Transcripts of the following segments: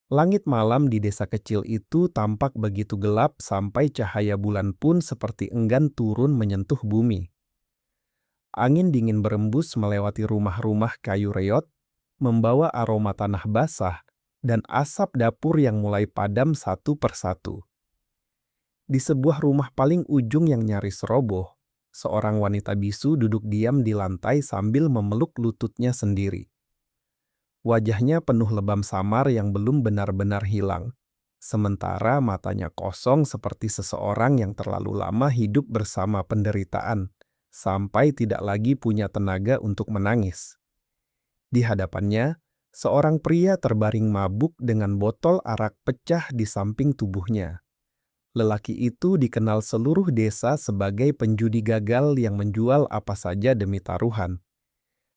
Langit malam di desa kecil itu tampak begitu gelap sampai cahaya bulan pun seperti enggan turun menyentuh bumi. Angin dingin berembus melewati rumah-rumah kayu reot, membawa aroma tanah basah dan asap dapur yang mulai padam satu persatu. Di sebuah rumah paling ujung yang nyaris roboh, seorang wanita bisu duduk diam di lantai sambil memeluk lututnya sendiri. Wajahnya penuh lebam samar yang belum benar-benar hilang, sementara matanya kosong seperti seseorang yang terlalu lama hidup bersama penderitaan, sampai tidak lagi punya tenaga untuk menangis. Di hadapannya, seorang pria terbaring mabuk dengan botol arak pecah di samping tubuhnya. Lelaki itu dikenal seluruh desa sebagai penjudi gagal yang menjual apa saja demi taruhan.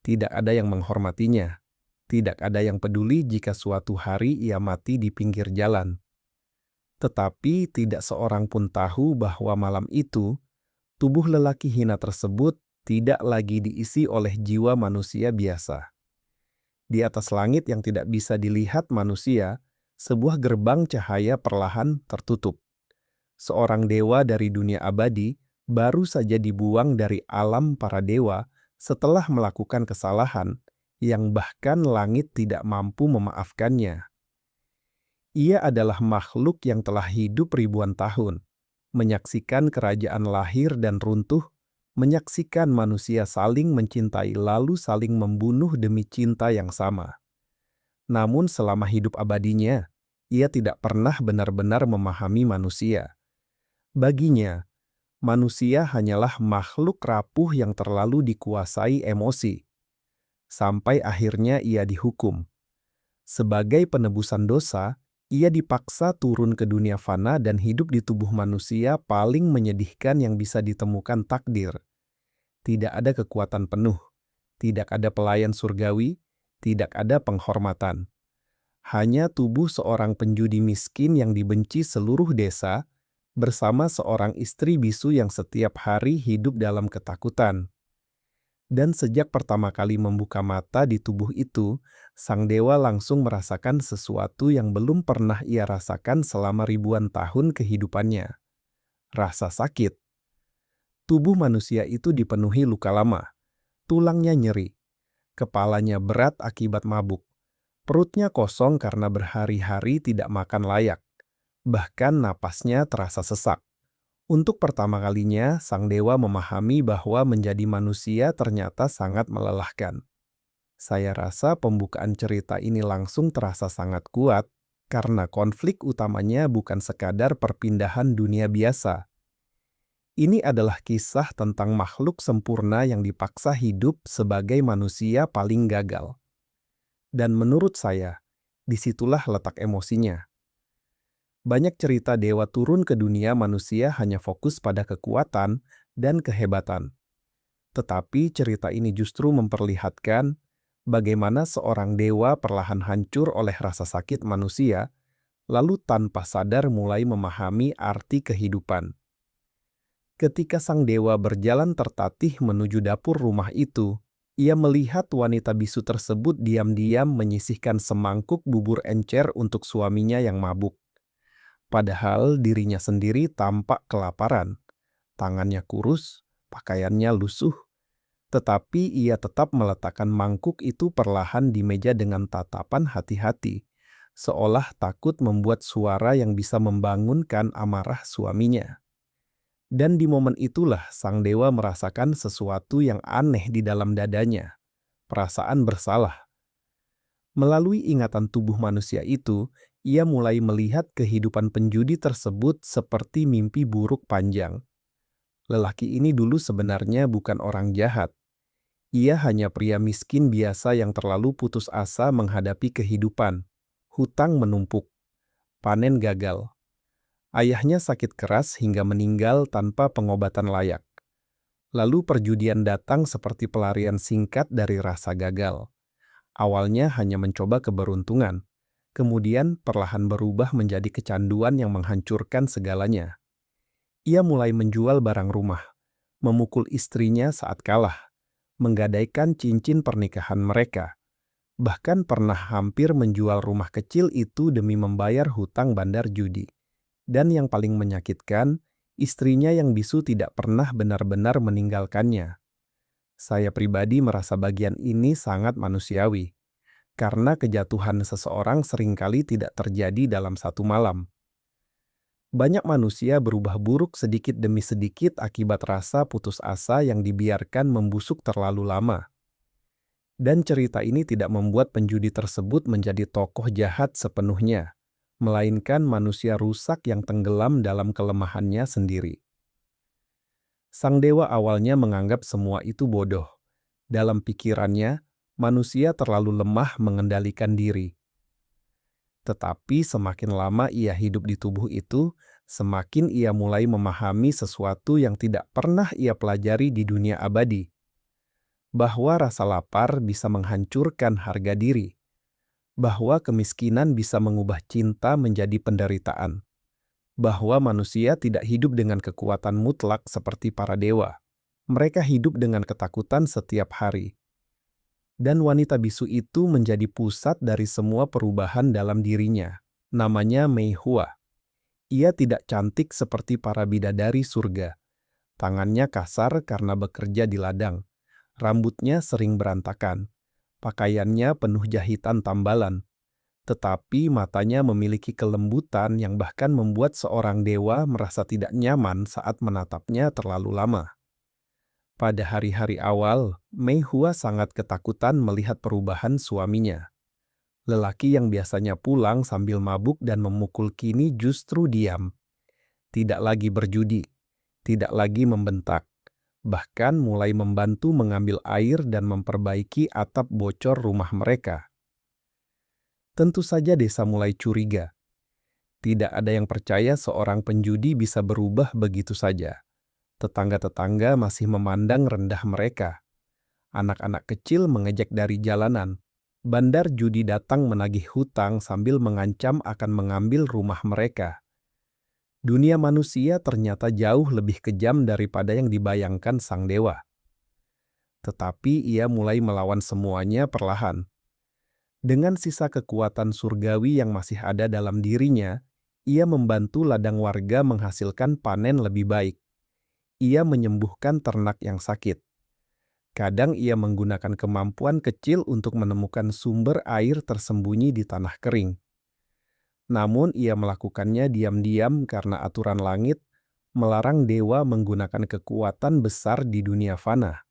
Tidak ada yang menghormatinya. Tidak ada yang peduli jika suatu hari ia mati di pinggir jalan. Tetapi tidak seorang pun tahu bahwa malam itu, tubuh lelaki hina tersebut tidak lagi diisi oleh jiwa manusia biasa. Di atas langit yang tidak bisa dilihat manusia, sebuah gerbang cahaya perlahan tertutup. Seorang dewa dari dunia abadi baru saja dibuang dari alam para dewa setelah melakukan kesalahan yang bahkan langit tidak mampu memaafkannya. Ia adalah makhluk yang telah hidup ribuan tahun, menyaksikan kerajaan lahir dan runtuh, menyaksikan manusia saling mencintai lalu saling membunuh demi cinta yang sama. Namun selama hidup abadinya, ia tidak pernah benar-benar memahami manusia. Baginya, manusia hanyalah makhluk rapuh yang terlalu dikuasai emosi. Sampai akhirnya ia dihukum. Sebagai penebusan dosa, ia dipaksa turun ke dunia fana dan hidup di tubuh manusia paling menyedihkan yang bisa ditemukan takdir. Tidak ada kekuatan penuh, tidak ada pelayan surgawi, tidak ada penghormatan. Hanya tubuh seorang penjudi miskin yang dibenci seluruh desa, bersama seorang istri bisu yang setiap hari hidup dalam ketakutan. Dan sejak pertama kali membuka mata di tubuh itu, sang dewa langsung merasakan sesuatu yang belum pernah ia rasakan selama ribuan tahun kehidupannya. Rasa sakit. Tubuh manusia itu dipenuhi luka lama. Tulangnya nyeri. Kepalanya berat akibat mabuk. Perutnya kosong karena berhari-hari tidak makan layak. Bahkan napasnya terasa sesak. Untuk pertama kalinya, sang dewa memahami bahwa menjadi manusia ternyata sangat melelahkan. Saya rasa pembukaan cerita ini langsung terasa sangat kuat, karena konflik utamanya bukan sekadar perpindahan dunia biasa. Ini adalah kisah tentang makhluk sempurna yang dipaksa hidup sebagai manusia paling gagal. Dan menurut saya, disitulah letak emosinya. Banyak cerita dewa turun ke dunia manusia hanya fokus pada kekuatan dan kehebatan. Tetapi cerita ini justru memperlihatkan bagaimana seorang dewa perlahan hancur oleh rasa sakit manusia, lalu tanpa sadar mulai memahami arti kehidupan. Ketika sang dewa berjalan tertatih menuju dapur rumah itu, ia melihat wanita bisu tersebut diam-diam menyisihkan semangkuk bubur encer untuk suaminya yang mabuk. Padahal dirinya sendiri tampak kelaparan, tangannya kurus, pakaiannya lusuh, tetapi ia tetap meletakkan mangkuk itu perlahan di meja dengan tatapan hati-hati, seolah takut membuat suara yang bisa membangunkan amarah suaminya. Dan di momen itulah sang dewa merasakan sesuatu yang aneh di dalam dadanya, perasaan bersalah. Melalui ingatan tubuh manusia itu, ia mulai melihat kehidupan penjudi tersebut seperti mimpi buruk panjang. Lelaki ini dulu sebenarnya bukan orang jahat. Ia hanya pria miskin biasa yang terlalu putus asa menghadapi kehidupan. Hutang menumpuk, panen gagal. Ayahnya sakit keras hingga meninggal tanpa pengobatan layak. Lalu perjudian datang seperti pelarian singkat dari rasa gagal. Awalnya hanya mencoba keberuntungan, kemudian perlahan berubah menjadi kecanduan yang menghancurkan segalanya. Ia mulai menjual barang rumah, memukul istrinya saat kalah, menggadaikan cincin pernikahan mereka, Bahkan pernah hampir menjual rumah kecil itu demi membayar hutang bandar judi. Dan yang paling menyakitkan, istrinya yang bisu tidak pernah benar-benar meninggalkannya. Saya pribadi merasa bagian ini sangat manusiawi, karena kejatuhan seseorang seringkali tidak terjadi dalam satu malam. Banyak manusia berubah buruk sedikit demi sedikit akibat rasa putus asa yang dibiarkan membusuk terlalu lama. Dan cerita ini tidak membuat penjudi tersebut menjadi tokoh jahat sepenuhnya, melainkan manusia rusak yang tenggelam dalam kelemahannya sendiri. Sang dewa awalnya menganggap semua itu bodoh. Dalam pikirannya, manusia terlalu lemah mengendalikan diri. Tetapi semakin lama ia hidup di tubuh itu, semakin ia mulai memahami sesuatu yang tidak pernah ia pelajari di dunia abadi. Bahwa rasa lapar bisa menghancurkan harga diri. Bahwa kemiskinan bisa mengubah cinta menjadi penderitaan. Bahwa manusia tidak hidup dengan kekuatan mutlak seperti para dewa. Mereka hidup dengan ketakutan setiap hari. Dan wanita bisu itu menjadi pusat dari semua perubahan dalam dirinya. Namanya Mei Hua. Ia tidak cantik seperti para bidadari surga. Tangannya kasar karena bekerja di ladang. Rambutnya sering berantakan. Pakaiannya penuh jahitan tambalan. Tetapi matanya memiliki kelembutan yang bahkan membuat seorang dewa merasa tidak nyaman saat menatapnya terlalu lama. Pada hari-hari awal, Mei Hua sangat ketakutan melihat perubahan suaminya. Lelaki yang biasanya pulang sambil mabuk dan memukul kini justru diam. Tidak lagi berjudi, tidak lagi membentak, bahkan mulai membantu mengambil air dan memperbaiki atap bocor rumah mereka. Tentu saja desa mulai curiga. Tidak ada yang percaya seorang penjudi bisa berubah begitu saja. Tetangga-tetangga masih memandang rendah mereka. Anak-anak kecil mengejek dari jalanan. Bandar judi datang menagih hutang sambil mengancam akan mengambil rumah mereka. Dunia manusia ternyata jauh lebih kejam daripada yang dibayangkan sang dewa. Tetapi ia mulai melawan semuanya perlahan. Dengan sisa kekuatan surgawi yang masih ada dalam dirinya, ia membantu ladang warga menghasilkan panen lebih baik. Ia menyembuhkan ternak yang sakit. Kadang ia menggunakan kemampuan kecil untuk menemukan sumber air tersembunyi di tanah kering. Namun ia melakukannya diam-diam karena aturan langit melarang dewa menggunakan kekuatan besar di dunia fana.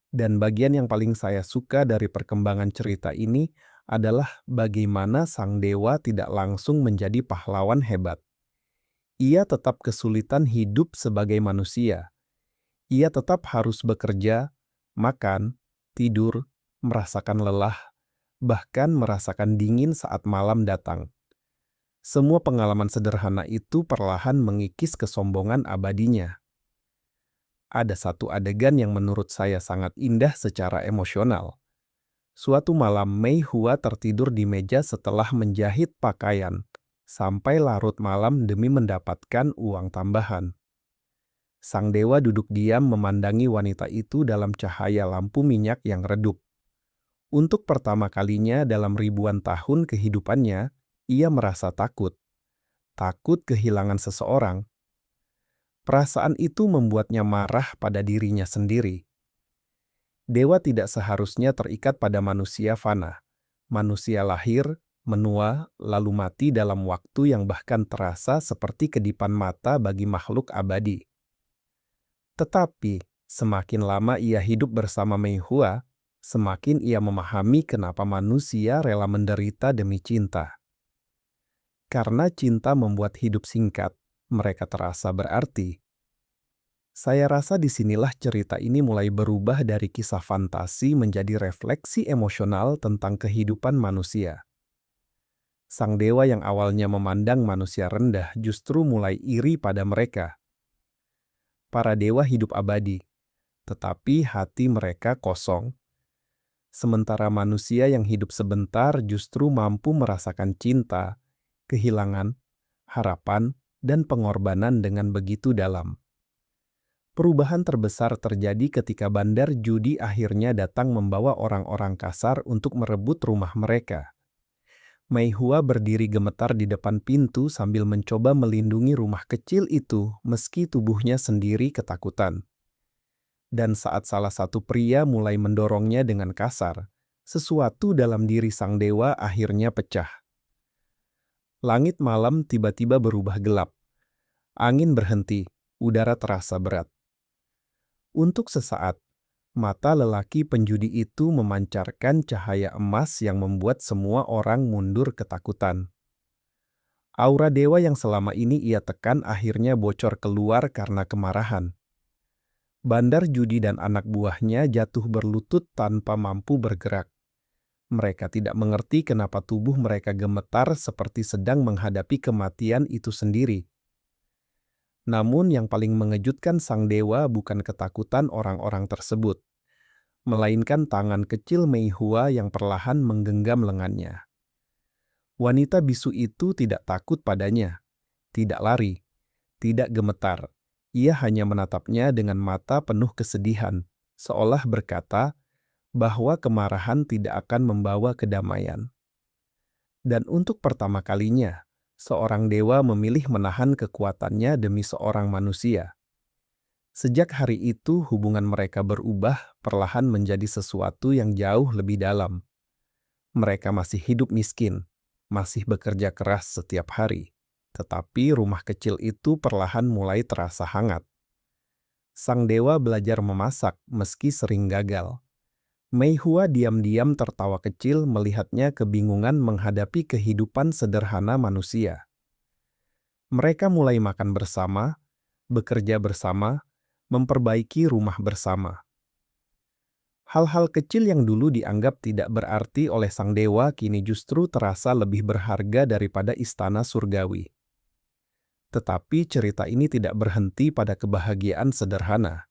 Dan bagian yang paling saya suka dari perkembangan cerita ini adalah bagaimana sang dewa tidak langsung menjadi pahlawan hebat. Ia tetap kesulitan hidup sebagai manusia. Ia tetap harus bekerja, makan, tidur, merasakan lelah, bahkan merasakan dingin saat malam datang. Semua pengalaman sederhana itu perlahan mengikis kesombongan abadinya. Ada satu adegan yang menurut saya sangat indah secara emosional. Suatu malam Mei Hua tertidur di meja setelah menjahit pakaian, sampai larut malam demi mendapatkan uang tambahan. Sang dewa duduk diam memandangi wanita itu dalam cahaya lampu minyak yang redup. Untuk pertama kalinya dalam ribuan tahun kehidupannya, ia merasa takut. Takut kehilangan seseorang. Perasaan itu membuatnya marah pada dirinya sendiri. Dewa tidak seharusnya terikat pada manusia fana. Manusia lahir, menua, lalu mati dalam waktu yang bahkan terasa seperti kedipan mata bagi makhluk abadi. Tetapi, semakin lama ia hidup bersama Mei Hua, semakin ia memahami kenapa manusia rela menderita demi cinta. Karena cinta membuat hidup singkat, mereka terasa berarti. Saya rasa disinilah cerita ini mulai berubah dari kisah fantasi menjadi refleksi emosional tentang kehidupan manusia. Sang dewa yang awalnya memandang manusia rendah justru mulai iri pada mereka. Para dewa hidup abadi, tetapi hati mereka kosong. Sementara manusia yang hidup sebentar justru mampu merasakan cinta, kehilangan, harapan, dan pengorbanan dengan begitu dalam. Perubahan terbesar terjadi ketika bandar judi akhirnya datang membawa orang-orang kasar untuk merebut rumah mereka. Mei Hua berdiri gemetar di depan pintu sambil mencoba melindungi rumah kecil itu meski tubuhnya sendiri ketakutan. Dan saat salah satu pria mulai mendorongnya dengan kasar, sesuatu dalam diri sang dewa akhirnya pecah. Langit malam tiba-tiba berubah gelap. Angin berhenti, udara terasa berat. Untuk sesaat, mata lelaki penjudi itu memancarkan cahaya emas yang membuat semua orang mundur ketakutan. Aura dewa yang selama ini ia tekan akhirnya bocor keluar karena kemarahan. Bandar judi dan anak buahnya jatuh berlutut tanpa mampu bergerak. Mereka tidak mengerti kenapa tubuh mereka gemetar seperti sedang menghadapi kematian itu sendiri. Namun yang paling mengejutkan sang dewa bukan ketakutan orang-orang tersebut, melainkan tangan kecil Mei Hua yang perlahan menggenggam lengannya. Wanita bisu itu tidak takut padanya, tidak lari, tidak gemetar. Ia hanya menatapnya dengan mata penuh kesedihan, seolah berkata bahwa kemarahan tidak akan membawa kedamaian. Dan untuk pertama kalinya, seorang dewa memilih menahan kekuatannya demi seorang manusia. Sejak hari itu, hubungan mereka berubah perlahan menjadi sesuatu yang jauh lebih dalam. Mereka masih hidup miskin, masih bekerja keras setiap hari, tetapi rumah kecil itu perlahan mulai terasa hangat. Sang dewa belajar memasak meski sering gagal. Mei Hua diam-diam tertawa kecil melihatnya kebingungan menghadapi kehidupan sederhana manusia. Mereka mulai makan bersama, bekerja bersama, memperbaiki rumah bersama. Hal-hal kecil yang dulu dianggap tidak berarti oleh sang dewa kini justru terasa lebih berharga daripada istana surgawi. Tetapi cerita ini tidak berhenti pada kebahagiaan sederhana.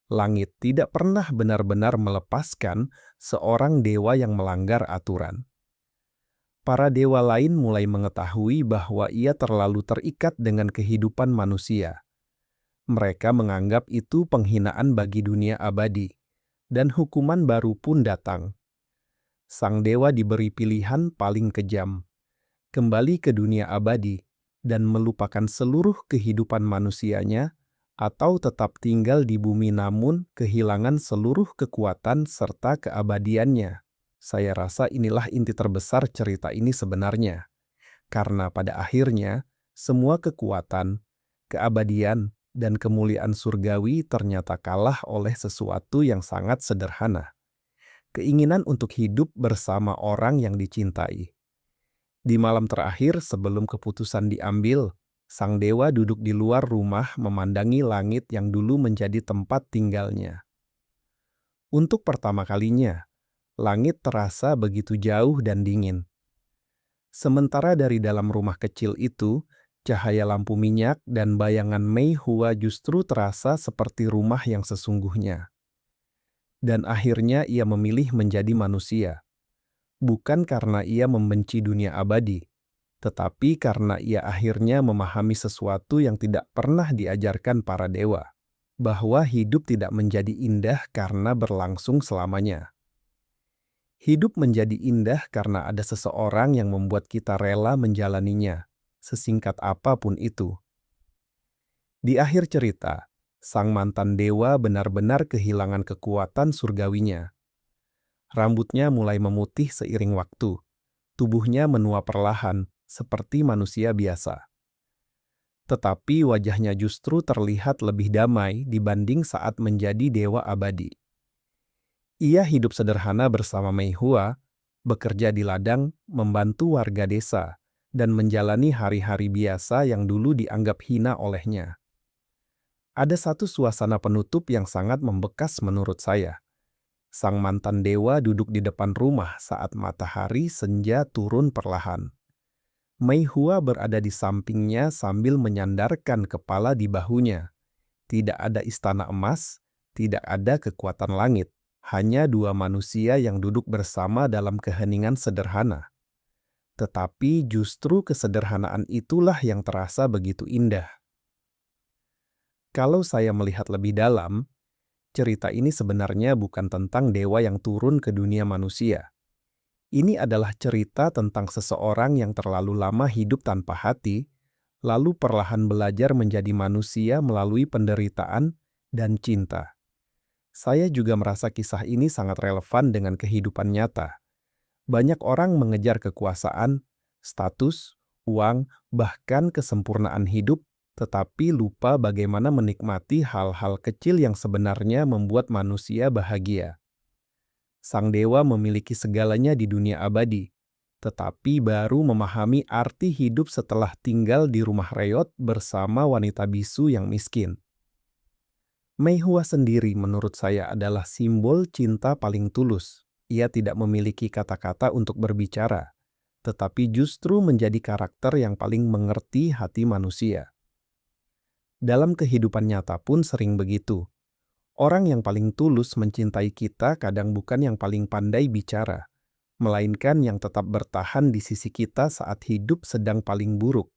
Langit tidak pernah benar-benar melepaskan seorang dewa yang melanggar aturan. Para dewa lain mulai mengetahui bahwa ia terlalu terikat dengan kehidupan manusia. Mereka menganggap itu penghinaan bagi dunia abadi, dan hukuman baru pun datang. Sang dewa diberi pilihan paling kejam, kembali ke dunia abadi dan melupakan seluruh kehidupan manusianya, atau tetap tinggal di bumi namun kehilangan seluruh kekuatan serta keabadiannya. Saya rasa inilah inti terbesar cerita ini sebenarnya. Karena pada akhirnya, semua kekuatan, keabadian, dan kemuliaan surgawi ternyata kalah oleh sesuatu yang sangat sederhana. Keinginan untuk hidup bersama orang yang dicintai. Di malam terakhir sebelum keputusan diambil, sang dewa duduk di luar rumah memandangi langit yang dulu menjadi tempat tinggalnya. Untuk pertama kalinya, langit terasa begitu jauh dan dingin. Sementara dari dalam rumah kecil itu, cahaya lampu minyak dan bayangan Mei Hua justru terasa seperti rumah yang sesungguhnya. Dan akhirnya ia memilih menjadi manusia. Bukan karena ia membenci dunia abadi, tetapi karena ia akhirnya memahami sesuatu yang tidak pernah diajarkan para dewa, bahwa hidup tidak menjadi indah karena berlangsung selamanya. Hidup menjadi indah karena ada seseorang yang membuat kita rela menjalaninya, sesingkat apapun itu. Di akhir cerita, sang mantan dewa benar-benar kehilangan kekuatan surgawinya. Rambutnya mulai memutih seiring waktu. Tubuhnya menua perlahan, seperti manusia biasa. Tetapi wajahnya justru terlihat lebih damai dibanding saat menjadi dewa abadi. Ia hidup sederhana bersama Mei Hua, bekerja di ladang, membantu warga desa, dan menjalani hari-hari biasa yang dulu dianggap hina olehnya. Ada satu suasana penutup yang sangat membekas menurut saya. Sang mantan dewa duduk di depan rumah saat matahari senja turun perlahan. Mei Hua berada di sampingnya sambil menyandarkan kepala di bahunya. Tidak ada istana emas, tidak ada kekuatan langit, hanya dua manusia yang duduk bersama dalam keheningan sederhana. Tetapi justru kesederhanaan itulah yang terasa begitu indah. Kalau saya melihat lebih dalam, cerita ini sebenarnya bukan tentang dewa yang turun ke dunia manusia. Ini adalah cerita tentang seseorang yang terlalu lama hidup tanpa hati, lalu perlahan belajar menjadi manusia melalui penderitaan dan cinta. Saya juga merasa kisah ini sangat relevan dengan kehidupan nyata. Banyak orang mengejar kekuasaan, status, uang, bahkan kesempurnaan hidup, tetapi lupa bagaimana menikmati hal-hal kecil yang sebenarnya membuat manusia bahagia. Sang dewa memiliki segalanya di dunia abadi, tetapi baru memahami arti hidup setelah tinggal di rumah reot bersama wanita bisu yang miskin. Meihua sendiri menurut saya adalah simbol cinta paling tulus. Ia tidak memiliki kata-kata untuk berbicara, tetapi justru menjadi karakter yang paling mengerti hati manusia. Dalam kehidupan nyata pun sering begitu. Orang yang paling tulus mencintai kita kadang bukan yang paling pandai bicara, melainkan yang tetap bertahan di sisi kita saat hidup sedang paling buruk.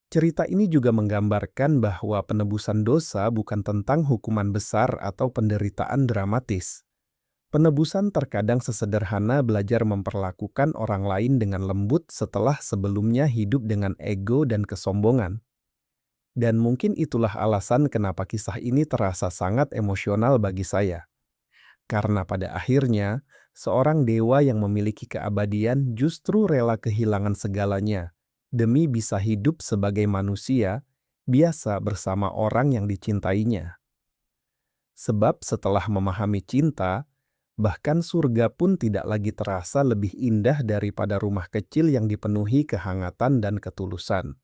Cerita ini juga menggambarkan bahwa penebusan dosa bukan tentang hukuman besar atau penderitaan dramatis. Penebusan terkadang sesederhana belajar memperlakukan orang lain dengan lembut setelah sebelumnya hidup dengan ego dan kesombongan. Dan mungkin itulah alasan kenapa kisah ini terasa sangat emosional bagi saya. Karena pada akhirnya, seorang dewa yang memiliki keabadian justru rela kehilangan segalanya demi bisa hidup sebagai manusia biasa bersama orang yang dicintainya. Sebab setelah memahami cinta, bahkan surga pun tidak lagi terasa lebih indah daripada rumah kecil yang dipenuhi kehangatan dan ketulusan.